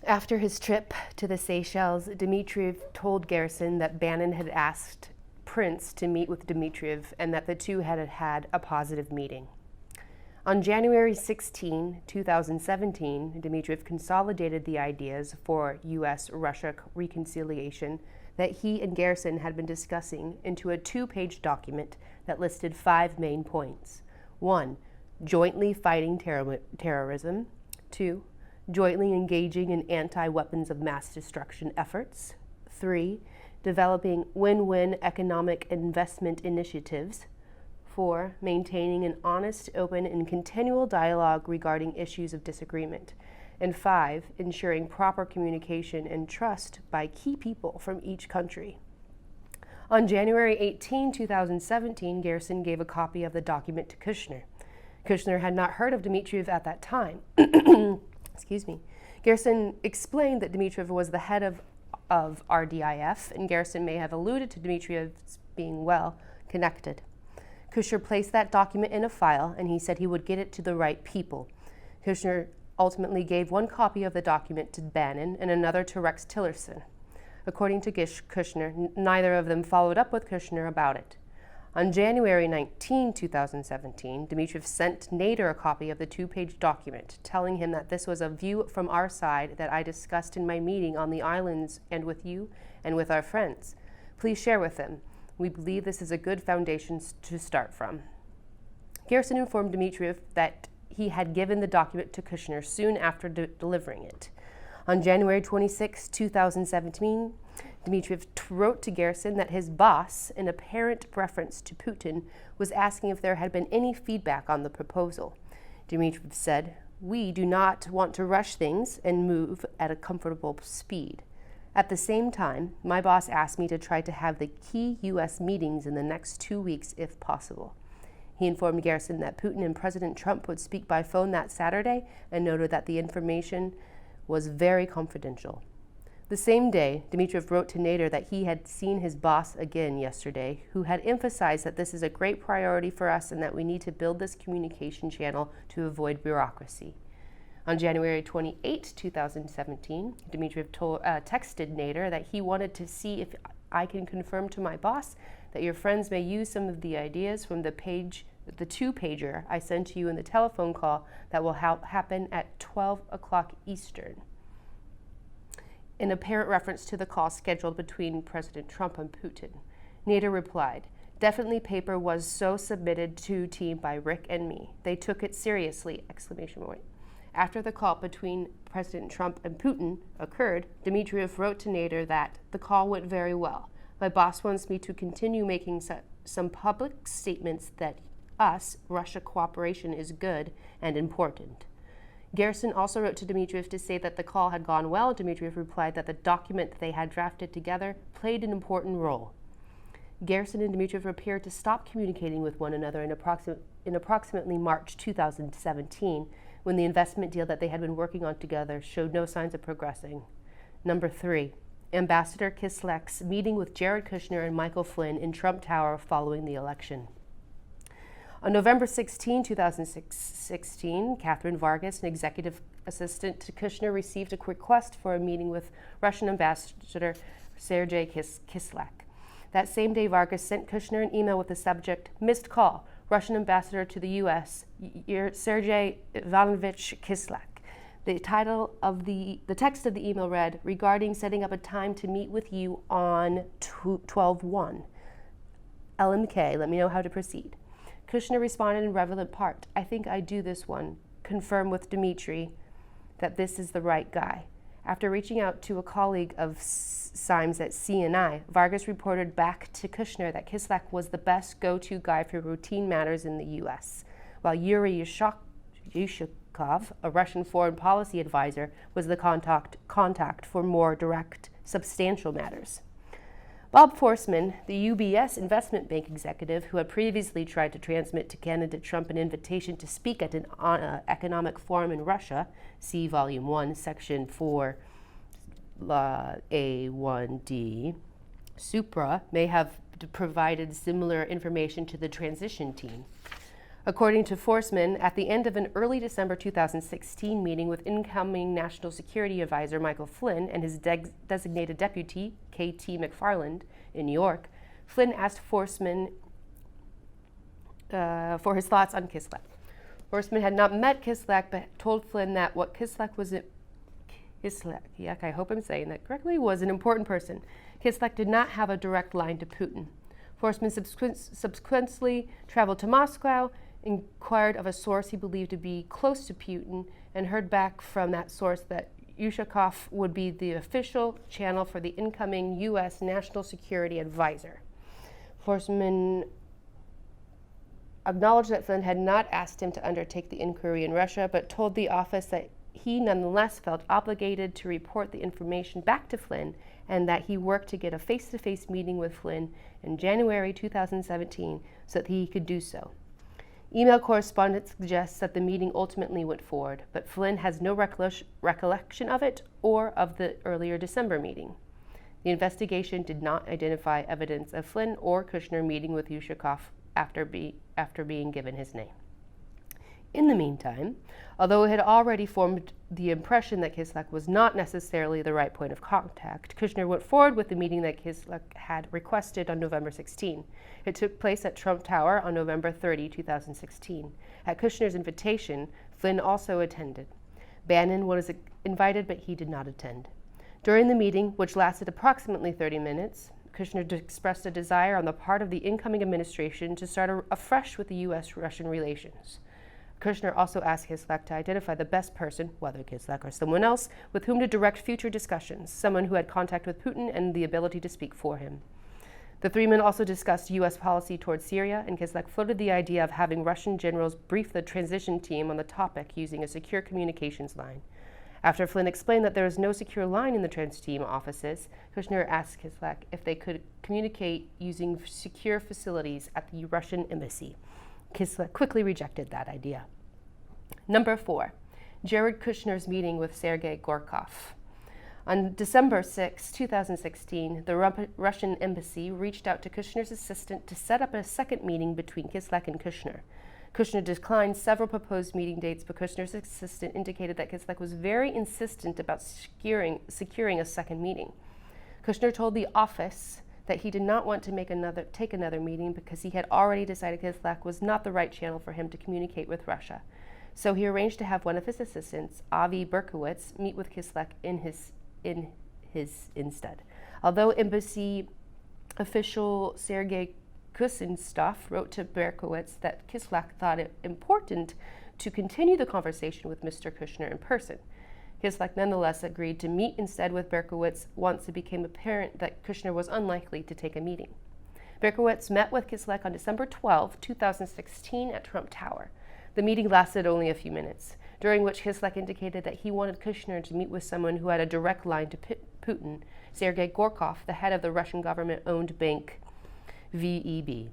After his trip to the Seychelles, Dmitriev told Garrison that Bannon had asked Prince to meet with Dmitriev and that the two had had a positive meeting. On January 16, 2017, Dmitriev consolidated the ideas for U.S.-Russia reconciliation that he and Garrison had been discussing into a 2-page document that listed 5 main points. 1. Jointly fighting terrorism. 2. Jointly engaging in anti-weapons of mass destruction efforts. 3. Developing win-win economic investment initiatives. 4. Maintaining an honest, open, and continual dialogue regarding issues of disagreement. And 5. Ensuring proper communication and trust by key people from each country. On January 18, 2017, Garrison gave a copy of the document to Kushner. Kushner had not heard of Dmitriev at that time. Excuse me. Garrison explained that Dmitriev was the head of RDIF, and Garrison may have alluded to Dmitriev's being well connected. Kushner placed that document in a file, and he said he would get it to the right people. Kushner ultimately gave one copy of the document to Bannon and another to Rex Tillerson. According to Kushner, neither of them followed up with Kushner about it. On January 19, 2017, Dmitriev sent Nader a copy of the 2-page document, telling him that this was a view from our side that I discussed in my meeting on the islands and with you and with our friends. Please share with them. We believe this is a good foundation to start from. Garrison informed Dmitriev that he had given the document to Kushner soon after delivering it. On January 26, 2017, Dmitriev wrote to Garrison that his boss, in apparent reference to Putin, was asking if there had been any feedback on the proposal. Dmitriev said, "We do not want to rush things and move at a comfortable speed. At the same time, my boss asked me to try to have the key U.S. meetings in the next 2 weeks if possible." He informed Garrison that Putin and President Trump would speak by phone that Saturday and noted that the information was very confidential. The same day, Dmitriev wrote to Nader that he had seen his boss again yesterday, who had emphasized that this is a great priority for us and that we need to build this communication channel to avoid bureaucracy. On January 28, 2017, Dmitriev texted Nader that he wanted to see if I can confirm to my boss that your friends may use some of the ideas from the 2-pager I sent to you in the telephone call that will happen at 12 o'clock Eastern, in apparent reference to the call scheduled between President Trump and Putin. Nader replied, "Definitely paper was so submitted to team by Rick and me. They took it seriously!" After the call between President Trump and Putin occurred, Dmitriev wrote to Nader that the call went very well. My boss wants me to continue making some public statements that Russia cooperation is good and important. Garrison also wrote to Dmitriev to say that the call had gone well. Dmitriev replied that the document they had drafted together played an important role. Garrison and Dmitriev appeared to stop communicating with one another in approximately March 2017, when the investment deal that they had been working on together showed no signs of progressing. Number 3, Ambassador Kislak's meeting with Jared Kushner and Michael Flynn in Trump Tower following the election. On November 16, 2016, Catherine Vargas, an executive assistant to Kushner, received a request for a meeting with Russian Ambassador Sergei Kislak. That same day, Vargas sent Kushner an email with the subject, "Missed call, Russian Ambassador to the U.S., Sergei Ivanovich Kislak." The text of the email read, "Regarding setting up a time to meet with you on 12/1. LMK, let me know how to proceed." Kushner responded in relevant part, "I think I do this one. Confirm with Dmitry that this is the right guy." After reaching out to a colleague of Symes at CNI, Vargas reported back to Kushner that Kislak was the best go-to guy for routine matters in the U.S., while Yuri Yushakov, a Russian foreign policy advisor, was the contact for more direct, substantial matters. Bob Forsman, the UBS investment bank executive who had previously tried to transmit to candidate Trump an invitation to speak at an economic forum in Russia, see Volume 1, Section 4, A1D, Supra, may have provided similar information to the transition team. According to Forsman, at the end of an early December 2016 meeting with incoming National Security Advisor Michael Flynn and his designated deputy, K.T. McFarland, in New York, Flynn asked Forsman for his thoughts on Kislyak. Forsman had not met Kislyak, but told Flynn that what Kislyak, I hope I'm saying that correctly, was an important person. Kislyak did not have a direct line to Putin. Forsman subsequently traveled to Moscow, inquired of a source he believed to be close to Putin, and heard back from that source that Yushakov would be the official channel for the incoming U.S. National Security Advisor. Forsman acknowledged that Flynn had not asked him to undertake the inquiry in Russia, but told the office that he nonetheless felt obligated to report the information back to Flynn and that he worked to get a face-to-face meeting with Flynn in January 2017 so that he could do so. Email correspondence suggests that the meeting ultimately went forward, but Flynn has no recollection of it or of the earlier December meeting. The investigation did not identify evidence of Flynn or Kushner meeting with Yushakov after being given his name. In the meantime, although it had already formed the impression that Kislyak was not necessarily the right point of contact, Kushner went forward with the meeting that Kislyak had requested on November 16. It took place at Trump Tower on November 30, 2016. At Kushner's invitation, Flynn also attended. Bannon was invited, but he did not attend. During the meeting, which lasted approximately 30 minutes, Kushner expressed a desire on the part of the incoming administration to start afresh with the U.S.-Russian relations. Kushner also asked Kislyak to identify the best person, whether Kislyak or someone else, with whom to direct future discussions, someone who had contact with Putin and the ability to speak for him. The three men also discussed U.S. policy towards Syria, and Kislyak floated the idea of having Russian generals brief the transition team on the topic using a secure communications line. After Flynn explained that there was no secure line in the trans team offices, Kushner asked Kislyak if they could communicate using secure facilities at the Russian embassy. Kislyak quickly rejected that idea. Number 4, Jared Kushner's meeting with Sergei Gorkov. On December 6, 2016, the Russian embassy reached out to Kushner's assistant to set up a second meeting between Kislyak and Kushner. Kushner declined several proposed meeting dates, but Kushner's assistant indicated that Kislyak was very insistent about securing a second meeting. Kushner told the office that he did not want to take another meeting because he had already decided Kislyak was not the right channel for him to communicate with Russia. So he arranged to have one of his assistants, Avi Berkowitz, meet with Kislyak in his instead. Although embassy official Sergei Kuznetsov wrote to Berkowitz that Kislyak thought it important to continue the conversation with Mr. Kushner in person. Kislyak nonetheless agreed to meet instead with Berkowitz once it became apparent that Kushner was unlikely to take a meeting. Berkowitz met with Kislyak on December 12, 2016 at Trump Tower. The meeting lasted only a few minutes, during which Kislyak indicated that he wanted Kushner to meet with someone who had a direct line to Putin, Sergei Gorkov, the head of the Russian government-owned bank VEB.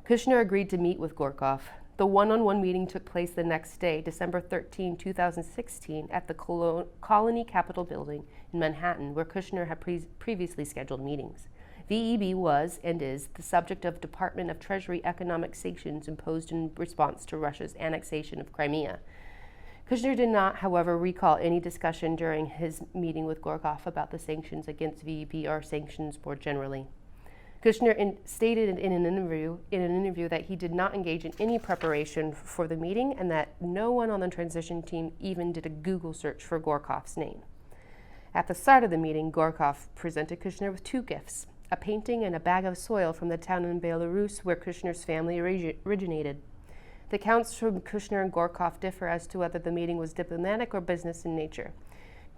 Kushner agreed to meet with Gorkov. The one-on-one meeting took place the next day, December 13, 2016, at the Colony Capitol building in Manhattan, where Kushner had previously scheduled meetings. VEB was and is the subject of Department of Treasury economic sanctions imposed in response to Russia's annexation of Crimea. Kushner did not, however, recall any discussion during his meeting with Gorkov about the sanctions against VEB or sanctions more generally. Kushner stated in an interview that he did not engage in any preparation for the meeting and that no one on the transition team even did a Google search for Gorkov's name. At the start of the meeting, Gorkov presented Kushner with two gifts, a painting and a bag of soil from the town in Belarus where Kushner's family originated. The accounts from Kushner and Gorkov differ as to whether the meeting was diplomatic or business in nature.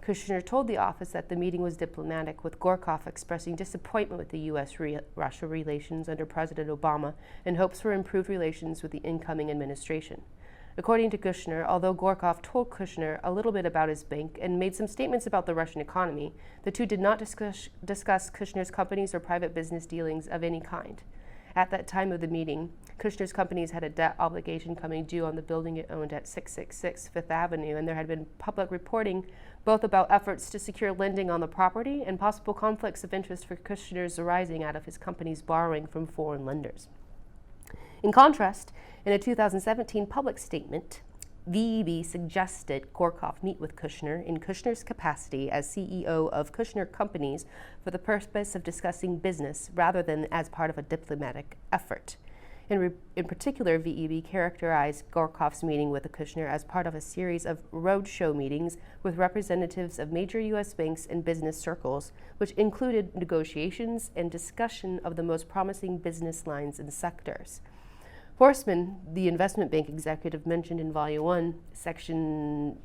Kushner told the office that the meeting was diplomatic, with Gorkov expressing disappointment with the U.S.-Russia relations under President Obama and hopes for improved relations with the incoming administration. According to Kushner, although Gorkov told Kushner a little bit about his bank and made some statements about the Russian economy, the two did not discuss Kushner's companies or private business dealings of any kind. At that time of the meeting, Kushner's companies had a debt obligation coming due on the building it owned at 666 Fifth Avenue, and there had been public reporting both about efforts to secure lending on the property and possible conflicts of interest for Kushner's arising out of his company's borrowing from foreign lenders. In contrast, in a 2017 public statement, VEB suggested Gorkov meet with Kushner in Kushner's capacity as CEO of Kushner Companies for the purpose of discussing business rather than as part of a diplomatic effort. In particular, VEB characterized Gorkov's meeting with Kushner as part of a series of roadshow meetings with representatives of major U.S. banks and business circles, which included negotiations and discussion of the most promising business lines and sectors. Horstman, the investment bank executive mentioned in Volume 1, Section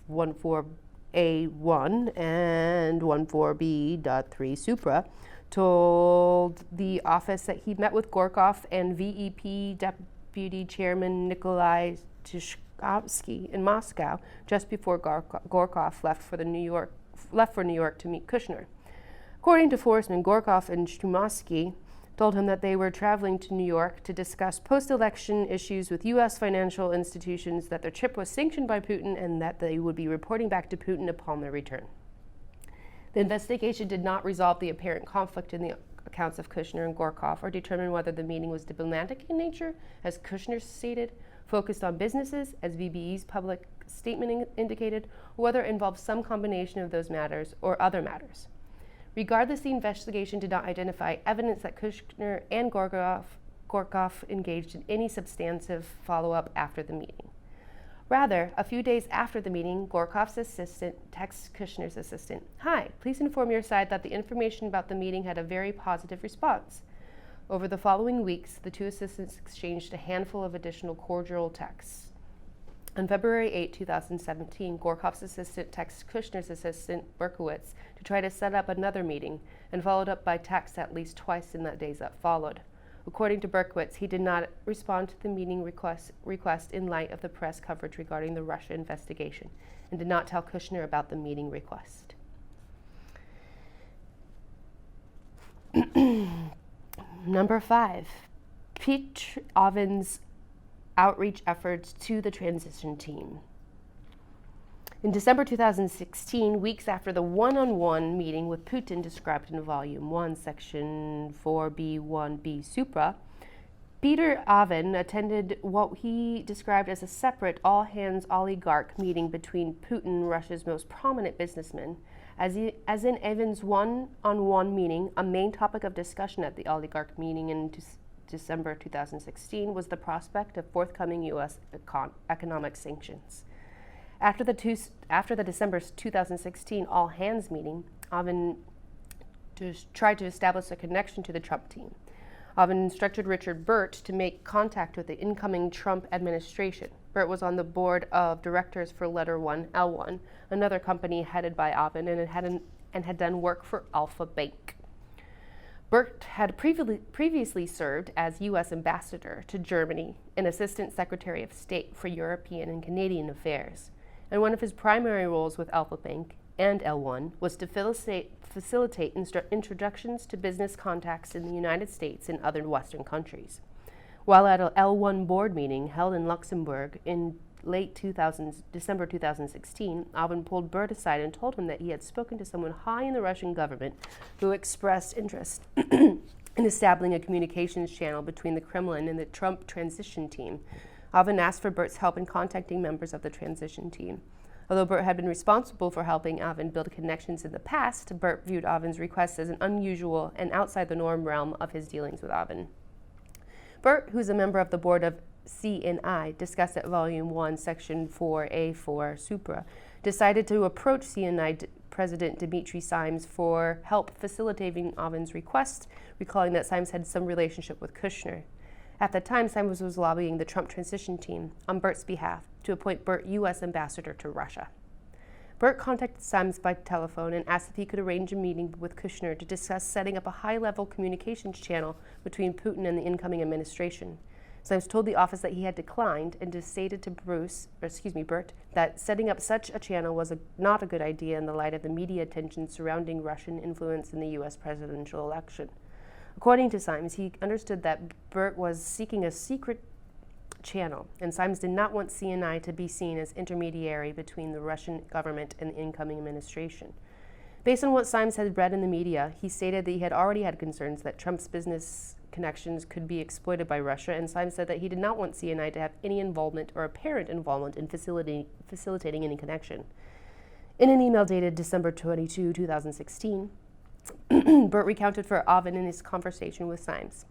14A1 and 14B.3 Supra, told the office that he met with Gorkov and VEP Deputy Chairman Nikolai Tishkovsky in Moscow just before Gorkov left for New York to meet Kushner. According to Forsman, Gorkov and Tishkovsky told him that they were traveling to New York to discuss post-election issues with U.S. financial institutions, that their trip was sanctioned by Putin, and that they would be reporting back to Putin upon their return. The investigation did not resolve the apparent conflict in the accounts of Kushner and Gorkov or determine whether the meeting was diplomatic in nature, as Kushner stated, focused on businesses, as VBE's public statement indicated, or whether it involved some combination of those matters or other matters. Regardless, the investigation did not identify evidence that Kushner and Gorkov engaged in any substantive follow-up after the meeting. Rather, a few days after the meeting, Gorkov's assistant texts Kushner's assistant, "Hi, please inform your side that the information about the meeting had a very positive response." Over the following weeks, the two assistants exchanged a handful of additional cordial texts. On February 8, 2017, Gorkov's assistant texted Kushner's assistant, Berkowitz, to try to set up another meeting, and followed up by text at least twice in the days that followed. According to Berkowitz, he did not respond to the meeting request in light of the press coverage regarding the Russia investigation, and did not tell Kushner about the meeting request. Number 5, Petr Oven's outreach efforts to the transition team. In December 2016, weeks after the one-on-one meeting with Putin described in Volume 1, Section 4B1B Supra, Petr Oven attended what he described as a separate all-hands oligarch meeting between Putin, Russia's most prominent businessmen. As in Oven's one-on-one meeting, a main topic of discussion at the oligarch meeting in December 2016 was the prospect of forthcoming U.S. economic sanctions. After the December 2016 all-hands meeting, Oven tried to establish a connection to the Trump team. Oven instructed Richard Burt to make contact with the incoming Trump administration. Burt was on the board of directors for Letter 1, L1, another company headed by Oven, and had done work for Alpha Bank. Burt had previously served as U.S. ambassador to Germany and Assistant Secretary of State for European and Canadian Affairs, and one of his primary roles with Alpha Bank and L1 was to facilitate introductions to business contacts in the United States and other Western countries. While at an L1 board meeting held in Luxembourg in late December 2016, Oven pulled Burt aside and told him that he had spoken to someone high in the Russian government who expressed interest in establishing a communications channel between the Kremlin and the Trump transition team. Oven asked for Burt's help in contacting members of the transition team. Although Burt had been responsible for helping Oven build connections in the past, Burt viewed Oven's request as an unusual and outside the norm realm of his dealings with Oven. Burt, who's a member of the board of CNI, discussed at Volume 1, Section 4A4 Supra, decided to approach CNI President Dmitry Simes for help facilitating Oven's request, recalling that Simes had some relationship with Kushner. At the time, Simes was lobbying the Trump transition team on Burt's behalf to appoint Burt U.S. ambassador to Russia. Burt contacted Simes by telephone and asked if he could arrange a meeting with Kushner to discuss setting up a high-level communications channel between Putin and the incoming administration. Simes told the office that he had declined and stated to Burt that setting up such a channel was not a good idea in the light of the media attention surrounding Russian influence in the U.S. presidential election. According to Simes, he understood that Burt was seeking a secret channel, and Simes did not want CNI to be seen as intermediary between the Russian government and the incoming administration. Based on what Simes had read in the media, he stated that he had already had concerns that Trump's business connections could be exploited by Russia, and Symes said that he did not want CNI to have any involvement or apparent involvement in facilitating any connection. In an email dated December 22, 2016, Burt recounted for Oven in his conversation with Symes.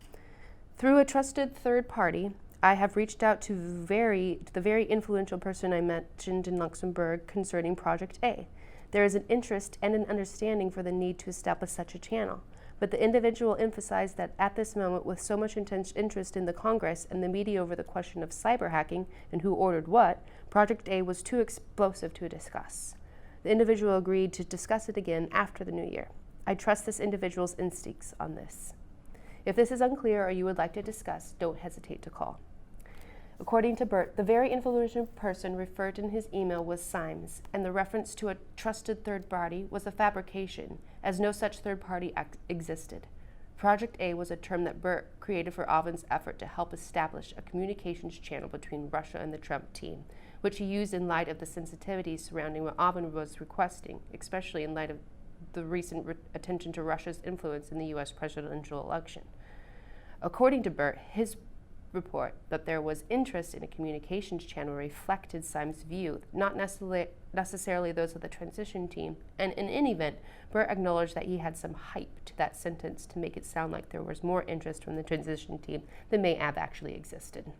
Through a trusted third party, I have reached out to the very influential person I mentioned in Luxembourg concerning Project A. There is an interest and an understanding for the need to establish such a channel. But the individual emphasized that at this moment, with so much intense interest in the Congress and the media over the question of cyber hacking and who ordered what, Project A was too explosive to discuss. The individual agreed to discuss it again after the new year. I trust this individual's instincts on this. If this is unclear or you would like to discuss, don't hesitate to call. According to Burt, the very influential person referred in his email was Symes, and the reference to a trusted third party was a fabrication, as no such third party existed. Project A was a term that Burt created for Oven's effort to help establish a communications channel between Russia and the Trump team, which he used in light of the sensitivities surrounding what Oven was requesting, especially in light of the recent attention to Russia's influence in the U.S. presidential election. According to Burt, his report that there was interest in a communications channel reflected Symes' view, not necessarily those of the transition team, and in any event, Burt acknowledged that he had some hype to that sentence to make it sound like there was more interest from the transition team than may have actually existed.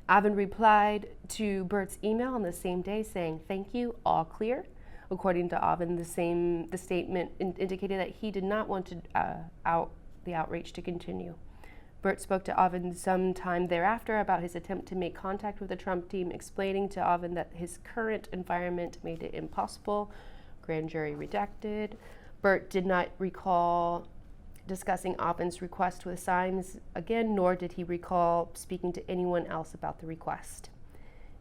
Oven replied to Burt's email on the same day saying, "Thank you, all clear." According to Oven, the statement indicated that he did not want the outreach to continue. Burt spoke to Oven sometime thereafter about his attempt to make contact with the Trump team, explaining to Oven that his current environment made it impossible. Grand jury redacted. Burt did not recall discussing Oven's request with Symes again, nor did he recall speaking to anyone else about the request.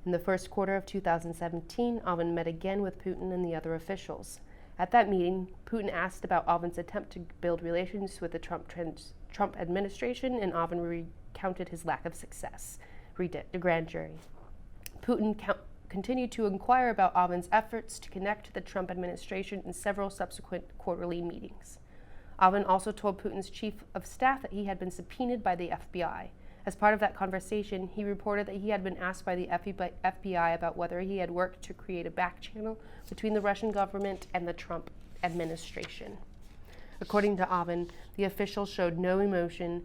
In the first quarter of 2017, Oven met again with Putin and the other officials. At that meeting, Putin asked about Oven's attempt to build relations with the Trump administration, and Oven recounted his lack of success. Read it, the grand jury. Putin continued to inquire about Oven's efforts to connect to the Trump administration in several subsequent quarterly meetings. Oven also told Putin's chief of staff that he had been subpoenaed by the FBI. As part of that conversation, he reported that he had been asked by the FBI about whether he had worked to create a back channel between the Russian government and the Trump administration. According to Oven, the official showed no emotion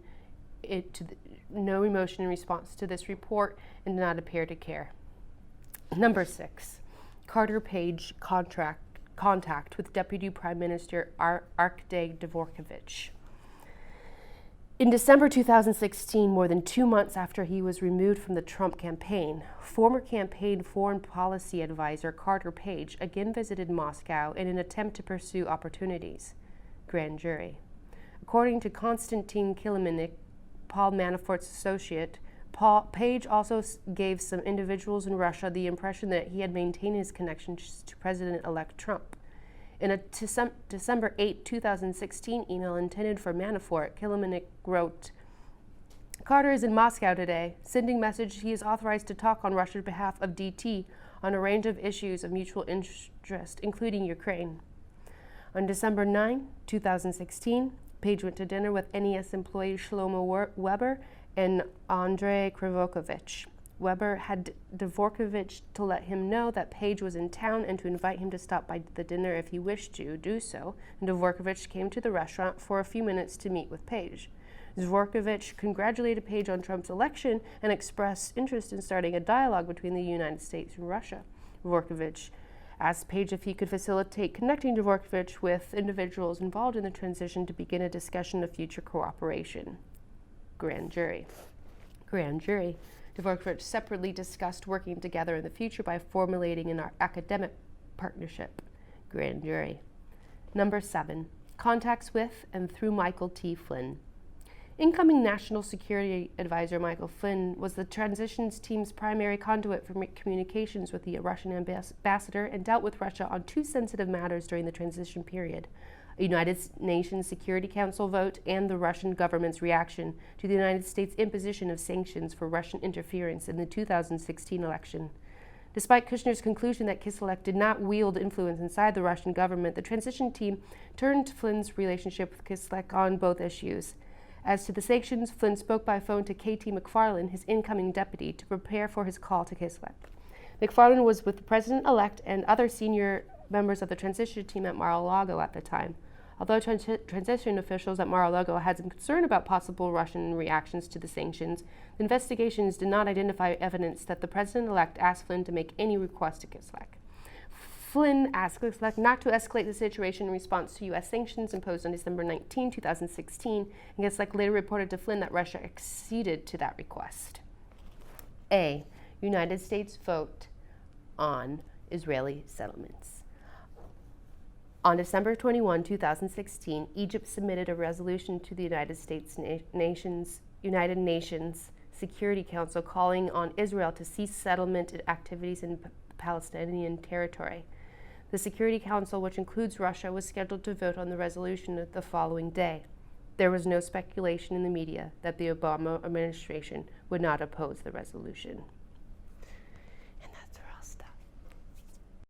in response to this report and did not appear to care. Number 6, Carter Page contact with Deputy Prime Minister Arkady Dvorkovich. In December 2016, more than 2 months after he was removed from the Trump campaign, former campaign foreign policy advisor Carter Page again visited Moscow in an attempt to pursue opportunities. Grand jury. According to Konstantin Kilimnik, Paul Manafort's associate, Page also gave some individuals in Russia the impression that he had maintained his connections to President-elect Trump. In a December 8, 2016 email intended for Manafort, Kilimnik wrote, "Carter is in Moscow today, sending message he is authorized to talk on Russia's behalf of DT on a range of issues of mutual interest, including Ukraine." On December 9, 2016, Page went to dinner with NES employee Shlomo Weber and Andrei Krivokovich. Weber had Dvorkovich to let him know that Page was in town and to invite him to stop by the dinner if he wished to do so, and Dvorkovich came to the restaurant for a few minutes to meet with Page. Dvorkovich congratulated Page on Trump's election and expressed interest in starting a dialogue between the United States and Russia. Dvorkovich asked Page if he could facilitate connecting Dvorkovich with individuals involved in the transition to begin a discussion of future cooperation. Grand jury. Grand jury. Dvorkovich separately discussed working together in the future by formulating an academic partnership. Grand jury. Number 7, contacts with and through Michael T. Flynn. Incoming National Security Advisor Michael Flynn was the transitions team's primary conduit for communications with the Russian ambassador and dealt with Russia on 2 sensitive matters during the transition period: a United Nations Security Council vote and the Russian government's reaction to the United States' imposition of sanctions for Russian interference in the 2016 election. Despite Kushner's conclusion that Kislyak did not wield influence inside the Russian government, the transition team turned to Flynn's relationship with Kislyak on both issues. As to the sanctions, Flynn spoke by phone to K.T. McFarlane, his incoming deputy, to prepare for his call to Kislev. McFarlane was with the president-elect and other senior members of the transition team at Mar-a-Lago at the time. Although transition officials at Mar-a-Lago had some concern about possible Russian reactions to the sanctions, the investigations did not identify evidence that the president-elect asked Flynn to make any request to Kislev. Flynn asked Kislev not to escalate the situation in response to U.S. sanctions imposed on December 19, 2016, and Kislev later reported to Flynn that Russia acceded to that request. A. United States vote on Israeli settlements. On December 21, 2016, Egypt submitted a resolution to the United Nations Security Council calling on Israel to cease settlement activities in Palestinian territory. The Security Council, which includes Russia, was scheduled to vote on the resolution the following day. There was no speculation in the media that the Obama administration would not oppose the resolution.